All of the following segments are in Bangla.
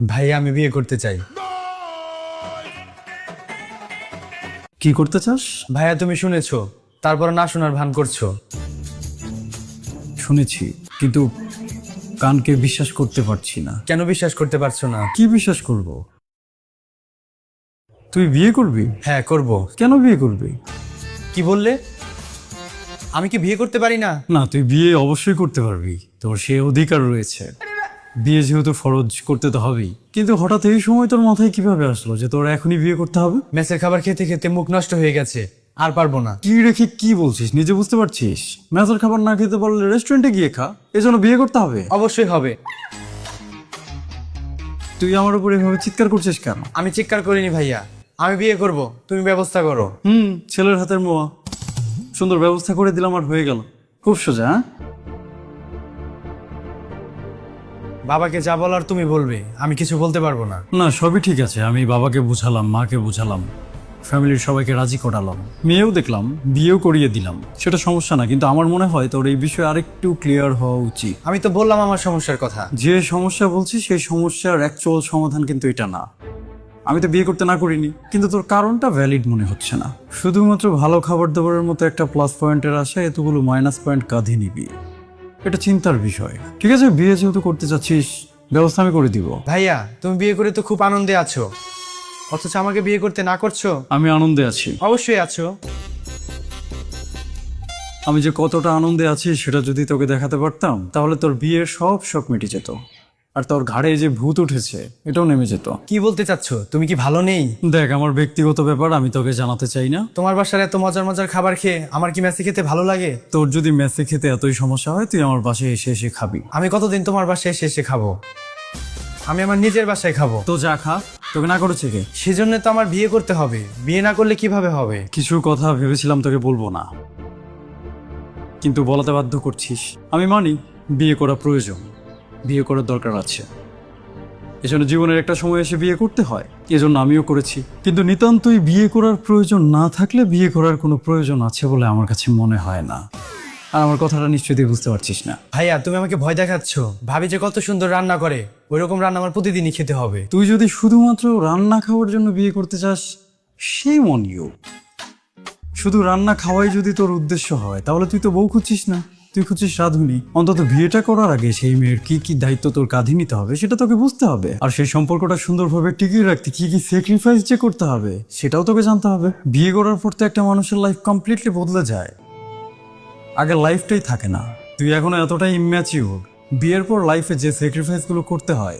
ভাইয়া আমি বিয়ে করতে চাই। কি করতে চাস? ভাইয়া তুমি শুনেছো, তারপর না শোনার ভান করছো। শুনেছি, কিন্তু কানকে বিশ্বাস করতে পারছি না। কেন বিশ্বাস করতে পারছো না? কি বিশ্বাস করব? তুই বিয়ে করবি? হ্যাঁ করব। কেন বিয়ে করবি? কি বললে? আমি কি বিয়ে করতে পারি না? না, তুই বিয়ে অবশ্যই করতে পারবি, তোর সে অধিকার রয়েছে। বিয়ে যেহেতু ফরজ, করতে তো হবেই। কিন্তু হঠাৎ এই সময় তোর মাথায় কিভাবে আসলো যে তোর এখনই বিয়ে করতে হবে? মেসের খাবার খেতে খেতে মুখ নষ্ট হয়ে গেছে, আর পারবো না। কি রেখে কি বলছিস নিজে বুঝতে পারছিস? মেসের খাবার না খেতে পারলে রেস্টুরেন্টে গিয়ে খা, এজন্য বিয়ে করতে হবে? অবশ্যই হবে। তুই আমার উপর এভাবে চিৎকার করছিস কেন? আমি চিৎকার করিনি ভাইয়া, আমি বিয়ে করব, তুমি ব্যবস্থা করো। ছেলের হাতের মোয়া, সুন্দর ব্যবস্থা করে দিলাম আর হয়ে গেল। খুব সোজা। হ্যাঁ, বাবাকে যা বলার তুমি বলবে, আমি কিছু বলতে পারবো না। না সবই ঠিক আছে, আমি বাবাকে বুঝালাম, মাকে বুঝালাম, ফ্যামিলির সবাইকে রাজি করালাম, মেয়েও দেখলাম, বিয়েও করিয়ে দিলাম, সেটা সমস্যা না। কিন্তু আমার মনে হয় তোর এই বিষয়ে আরেকটু ক্লিয়ার হওয়া উচিত। আমি তো বললাম আমার সমস্যার কথা। যে সমস্যা বলছি সেই সমস্যার অ্যাকচুয়াল সমাধান কিন্তু এটা না। আমি তো বিয়ে করতে না করিনি, কিন্তু তোর কারণটা ভ্যালিড মনে হচ্ছে না। শুধুমাত্র ভালো খাবার দাবারের মতো একটা প্লাস পয়েন্টের আশায় এতগুলো মাইনাস পয়েন্ট কাঁধে নিবি, এটা চিন্তার বিষয়। ঠিক আছে, বিয়ে যেহেতু করতে চাচ্ছিস, ব্যবস্থা আমি করে দিব। ভাইয়া তুমি বিয়ে করে তো খুব আনন্দে আছো, অথচ আমাকে বিয়ে করতে না করছো। আমি আনন্দে আছি। অবশ্যই আছো। আমি যে কতটা আনন্দে আছি সেটা যদি তোকে দেখাতে পারতাম, তাহলে তোর বিয়ের সব শখ মিটে যেত, আর তোর ঘাড়ে যে ভূত উঠেছে এটাও নেমে যেত। কি বলতে চাচ্ছো? তুমি কি ভালো নেই? দেখ, আমার ব্যক্তিগত ব্যাপার, আমি তোকে জানাতে চাই না। তোমার বাসার এত মজার মজার খাবার খেয়ে আমার কি মেসে খেতে ভালো লাগে? তোর যদি মেসে খেতে এতই সমস্যা হয়, তুই আমার বাসায় এসে এসে খাবি। আমি কতদিন তোমার বাসায় এসে এসে খাবো? আমি আমার নিজের বাসায় খাবো। তো যা খা, তোকে না করেছে কে? সেজন্য তো আমার বিয়ে করতে হবে, বিয়ে না করলে কিভাবে হবে? কিছু কথা ভেবেছিলাম তোকে বলবো না, কিন্তু বলাতে বাধ্য করছিস। আমি মানি বিয়ে করা প্রয়োজন, বিয়ে করার দরকার আছে, এজন্য জীবনের একটা সময় এসে বিয়ে করতে হয়, এজন্য আমিও করেছি। কিন্তু নিতান্তই বিয়ে করার প্রয়োজন না থাকলে বিয়ে করার কোনো প্রয়োজন আছে বলে আমার কাছে মনে হয় না। আর আমার কথাটা নিশ্চয়ই তুই বুঝতে পারছিস না। ভাইয়া তুমি আমাকে ভয় দেখাচ্ছ। ভাবি যে কত সুন্দর রান্না করে, ওইরকম রান্না আমার প্রতিদিনই খেতে হবে। তুই যদি শুধুমাত্র রান্না খাওয়ার জন্য বিয়ে করতে চাস, সেই মন ইউ। শুধু রান্না খাওয়াই যদি তোর উদ্দেশ্য হয়, তাহলে তুই তো বউ খুঁজছিস না, তুই খুঁজছিস রাঁধুনি। অন্তত বিয়েটা করার আগে সেই মেয়ের কি কি দায়িত্ব তোর কাঁধে নিতে হবে সেটা তোকে বুঝতে হবে, আর সেই সম্পর্কটা সুন্দরভাবে টিকিয়ে রাখতে কি কি স্যাক্রিফাইস যে করতে হবে সেটাও তোকে জানতে হবে। বিয়ে করার পর তো একটা মানুষের লাইফ কমপ্লিটলি বদলে যায়, আগের লাইফটাই থাকে না। তুই এখনো এতটাই ইম্যাচিউর, বিয়ের পর লাইফে যে স্যাক্রিফাইসগুলো করতে হয়,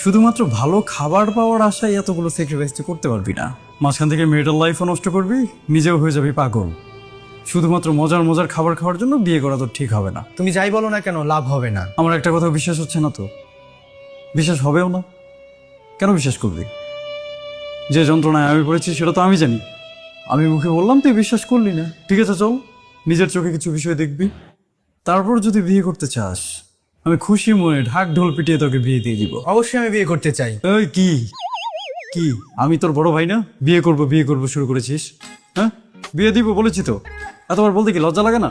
শুধুমাত্র ভালো খাবার পাওয়ার আশায় এতগুলো স্যাক্রিফাইস তুই করতে পারবি না। মাঝখান থেকে মেয়েটার লাইফও নষ্ট করবি, নিজেও হয়ে যাবি পাগল। শুধুমাত্র মজার মজার খাবার খাওয়ার জন্য বিয়ে করা তো ঠিক হবে না। তুমি যাই বলো না কেন, লাভ হবে না। আমার একটা কথা বিশ্বাস হচ্ছে না তো, বিশ্বাস হবেও না। কেন বিশ্বাস করবি? যে যন্ত্রণায় আমি পড়েছি সেটা তো আমি জানি। আমি মুখে বললাম, তুই বিশ্বাস করলি না। ঠিক আছে চল, নিজের চোখে কিছু বিষয় দেখবি, তারপর যদি বিয়ে করতে চাস, আমি খুশি মনে ঢাক ঢোল পিটিয়ে তোকে বিয়ে দিয়ে দিব। অবশ্যই আমি বিয়ে করতে চাই। ওই কি কি আমি তোর বড় ভাই না? বিয়ে করব বিয়ে করব শুরু করেছিস? হ্যাঁ, বিয়ে দিব বলেছি তো, এতবার বলতে কি লজ্জা লাগে না?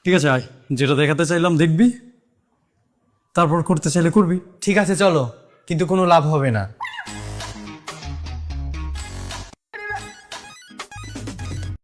ঠিক আছে আয়, যেটা দেখাতে চাইলাম দেখবি, তারপর করতে চাইলে করবি। ঠিক আছে চলো, কিন্তু কোনো লাভ হবে না।